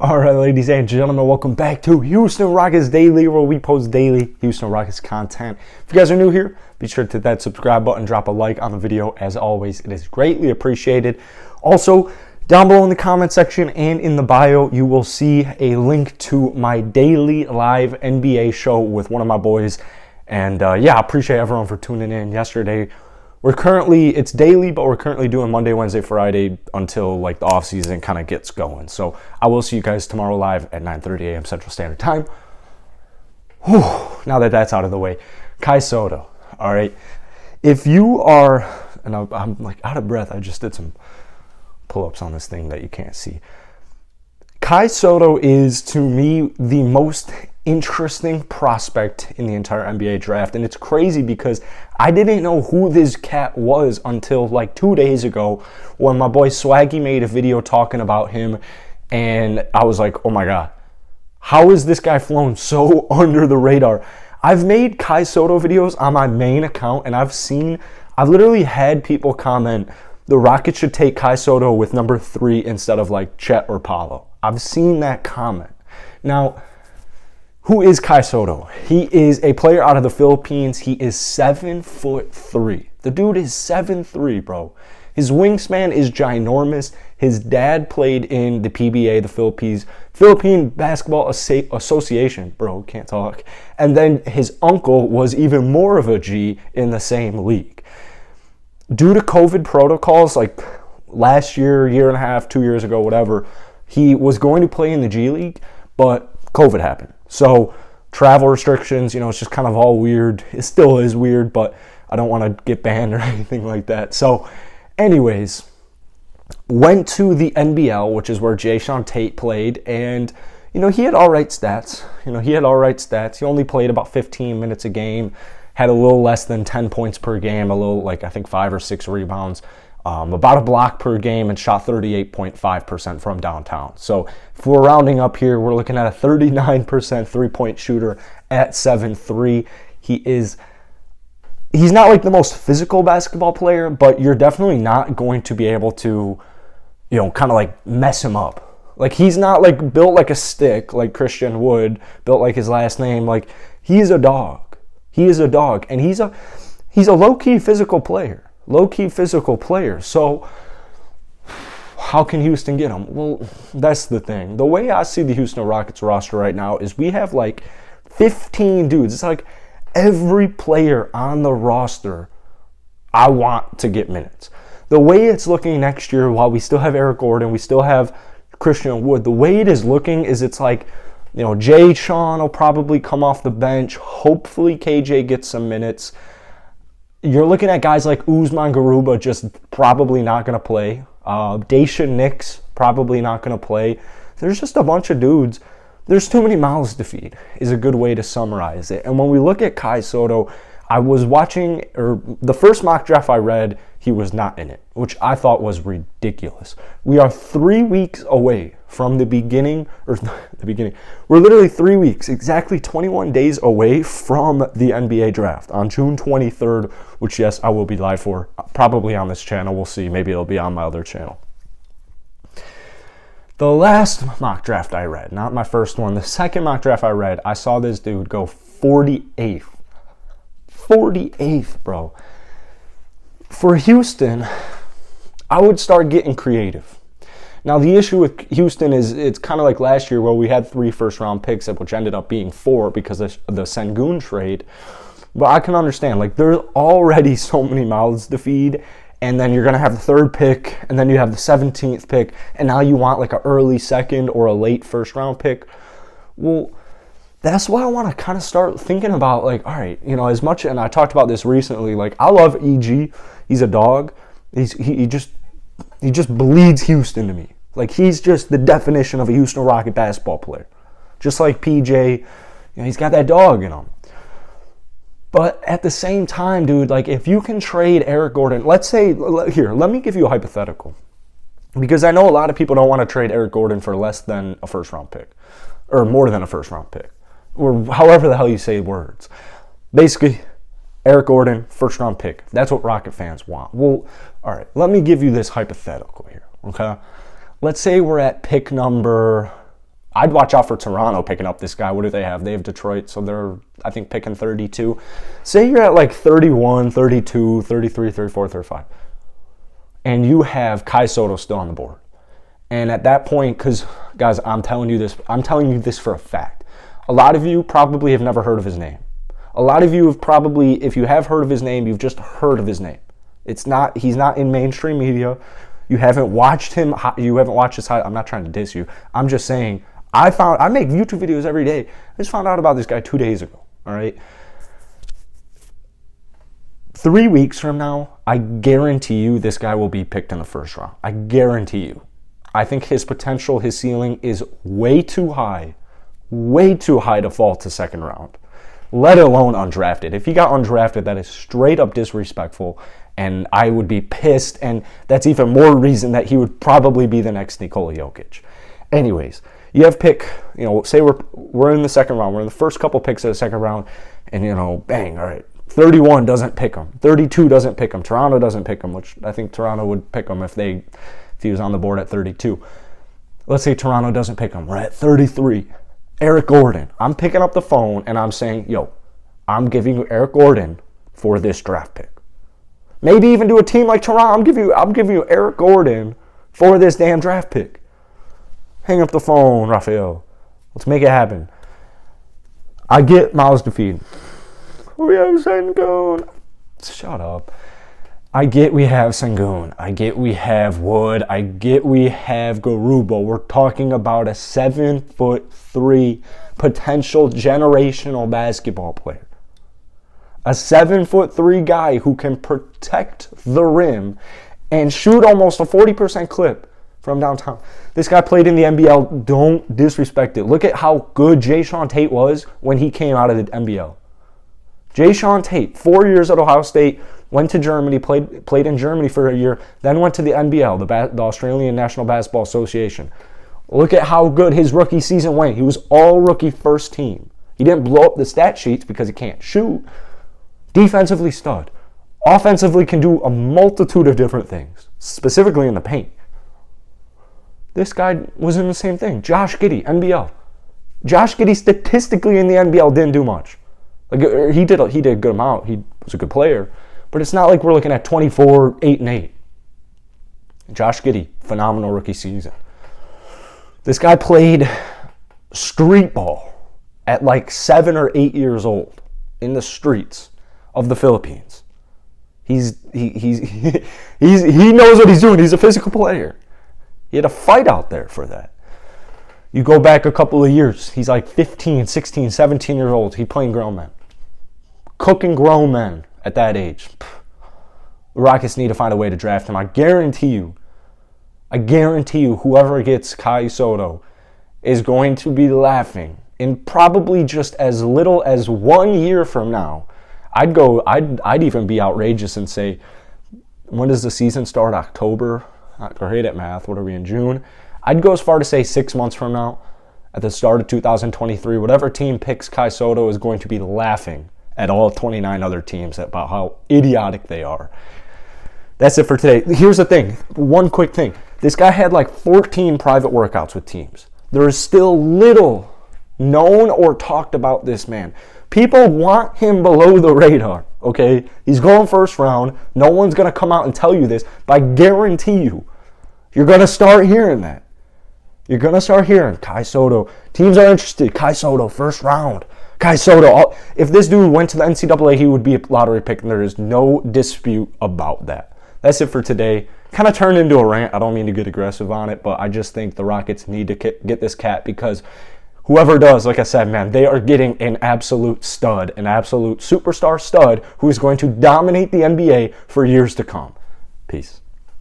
All right, ladies and gentlemen, welcome back to Houston Rockets Daily, where we post daily Houston Rockets content. If you guys are new here, be sure to hit that subscribe button, drop a like on the video. As always, it is greatly appreciated. Also, down below in the comment section and in the bio, you will see a link to my daily live NBA show with one of my boys. And yeah, I appreciate everyone for tuning in yesterday. It's daily, but we're currently doing Monday, Wednesday, Friday until like the off season kind of gets going. So I will see you guys tomorrow live at 9:30 a.m. Central Standard Time. Whew, now that that's out of the way, Sotto. All right, if you are, and I'm like out of breath. I just did some pull-ups on this thing that you can't see. Sotto is, to me, the most interesting prospect in the entire NBA draft. And it's crazy because I didn't know who this cat was until like 2 days ago when my boy Swaggy made a video talking about him. And I was like, oh my God, how is this guy flown so under the radar? I've made Sotto videos on my main account, and I've literally had people comment, the Rockets should take Sotto with number 3 instead of like Chet or Paolo. I've seen that comment. Now, who is Sotto? He is a player out of the Philippines. He is 7'3". The dude is 7'3", bro. His wingspan is ginormous. His dad played in the PBA, the Philippine Basketball Association. Bro, can't talk. And then his uncle was even more of a G in the same league. Due to COVID protocols, like last year, year and a half, 2 years ago, whatever, he was going to play in the G League, but COVID happened. So travel restrictions, it's just kind of all weird. It still is weird, but I don't want to get banned or anything like that. So anyways, went to the NBL, which is where Jae'Sean Tate played, and he had all right stats. He only played about 15 minutes a game, had a little less than 10 points per game, I think 5 or 6 rebounds, about a block per game, and shot 38.5% from downtown. So if we're rounding up here, we're looking at a 39% three-point shooter at 7'3". He's not like the most physical basketball player, but you're definitely not going to be able to, kind of like mess him up. Like, he's not like built like a stick like Christian Wood, built like his last name. Like, he's a dog. He is a dog, and he's a low-key physical player. So how can Houston get him? Well, that's the thing. The way I see the Houston Rockets roster right now is we have like 15 dudes. It's like every player on the roster I want to get minutes. The way it's looking next year, while we still have Eric Gordon, we still have Christian Wood, the way it is looking is it's like, Jae'Sean will probably come off the bench. Hopefully KJ gets some minutes. You're looking at guys like Usman Garuba just probably not going to play. Daisha Nix probably not going to play. There's just a bunch of dudes. There's too many mouths to feed is a good way to summarize it. And when we look at Sotto, I was watching, or the first mock draft I read, he was not in it, which I thought was ridiculous. We are 3 weeks away from the beginning. We're literally 3 weeks, exactly 21 days away from the NBA draft on June 23rd, which, yes, I will be live for, probably on this channel. We'll see. Maybe it'll be on my other channel. The last mock draft I read, not my first one, the second mock draft I read, I saw this dude go 48th. 48th, bro. For Houston, I would start getting creative. Now, the issue with Houston is it's kind of like last year where we had 3 first-round picks, which ended up being 4 because of the Sengun trade. But I can understand, like, there's already so many mouths to feed, and then you're going to have the 3rd pick, and then you have the 17th pick, and now you want like an early 2nd or a late first-round pick. Well, that's why I want to kind of start thinking about, like, all right, as much, and I talked about this recently, like, I love EG. He's a dog. He just bleeds Houston to me. Like, he's just the definition of a Houston Rocket basketball player. Just like PJ, he's got that dog in him. But at the same time, dude, like, if you can trade Eric Gordon, let's say, here, let me give you a hypothetical. Because I know a lot of people don't want to trade Eric Gordon for less than a first-round pick. Or more than a first-round pick. Or however the hell you say words. Basically, Eric Gordon, first-round pick. That's what Rocket fans want. Well, all right, let me give you this hypothetical here, okay? Let's say we're at pick number I'd watch out for Toronto picking up this guy. What do they have? They have Detroit, so they're, I think, picking 32. Say you're at like 31, 32, 33, 34, 35, and you have Kai Sotto still on the board. And at that point, because, guys, I'm telling you this for a fact. A lot of you probably have never heard of his name. A lot of you have probably, if you have heard of his name, you've just heard of his name. He's not in mainstream media. You haven't watched him. You haven't watched his. I'm not trying to diss you. I'm just saying. I make YouTube videos every day. I just found out about this guy 2 days ago. All right. 3 weeks from now, I guarantee you this guy will be picked in the first round. I guarantee you. I think his potential, his ceiling is way too high to fall to second round, let alone undrafted. If he got undrafted, that is straight up disrespectful, and I would be pissed, and that's even more reason that he would probably be the next Nikola Jokic. Anyways, you have pick, say we're in the second round. We're in the first couple picks of the second round, and, bang, all right. 31 doesn't pick him. 32 doesn't pick him. Toronto doesn't pick him, which I think Toronto would pick him if he was on the board at 32. Let's say Toronto doesn't pick him. We're at 33. Eric Gordon. I'm picking up the phone, and I'm saying, I'm giving you Eric Gordon for this draft pick. Maybe even do a team like Toronto. I'm giving you Eric Gordon for this damn draft pick. Hang up the phone, Raphael. Let's make it happen. I get Miles DeFeed. We have Sengun. Shut up. I get we have Sengun. I get we have Wood. I get we have Garuba. We're talking about a 7'3" potential generational basketball player. A 7'3" guy who can protect the rim and shoot almost a 40% clip from downtown. This guy played in the NBL. Don't disrespect it. Look at how good Jayshawn Tate was when he came out of the NBL. Jayshawn Tate, 4 years at Ohio State, went to Germany, played in Germany for a year, then went to the NBL, the Australian National Basketball Association. Look at how good his rookie season went. He was all rookie first team. He didn't blow up the stat sheets because he can't shoot. Defensively stud. Offensively can do a multitude of different things, specifically in the paint. This guy was in the same thing. Josh Giddey, NBL. Josh Giddey statistically in the NBL didn't do much. Like he did a good amount. He was a good player. But it's not like we're looking at 24, 8, and 8. Josh Giddey, phenomenal rookie season. This guy played street ball at like 7 or 8 years old in the streets of the Philippines. He knows what he's doing. He's a physical player. He had a fight out there for that. You go back a couple of years, he's like 15, 16, 17 years old. He's playing grown men. Cooking grown men at that age. The Rockets need to find a way to draft him. I guarantee you, whoever gets Kai Sotto is going to be laughing in probably just as little as 1 year from now. I'd even be outrageous and say, when does the season start? October? Not great at math. What are we in, June? I'd go as far to say 6 months from now, at the start of 2023, whatever team picks Kai Sotto is going to be laughing at all 29 other teams about how idiotic they are. That's it for today. Here's the thing. One quick thing. This guy had like 14 private workouts with teams. There is still little known or talked about this man. People want him below the radar, okay? He's going first round. No one's going to come out and tell you this, but I guarantee you, you're going to start hearing that. You're going to start hearing Kai Sotto. Teams are interested. Kai Sotto, first round. Kai Sotto. If this dude went to the NCAA, he would be a lottery pick, and there is no dispute about that. That's it for today. Kind of turned into a rant. I don't mean to get aggressive on it, but I just think the Rockets need to get this cat because whoever does, like I said, man, they are getting an absolute stud, an absolute superstar stud who is going to dominate the NBA for years to come. Peace.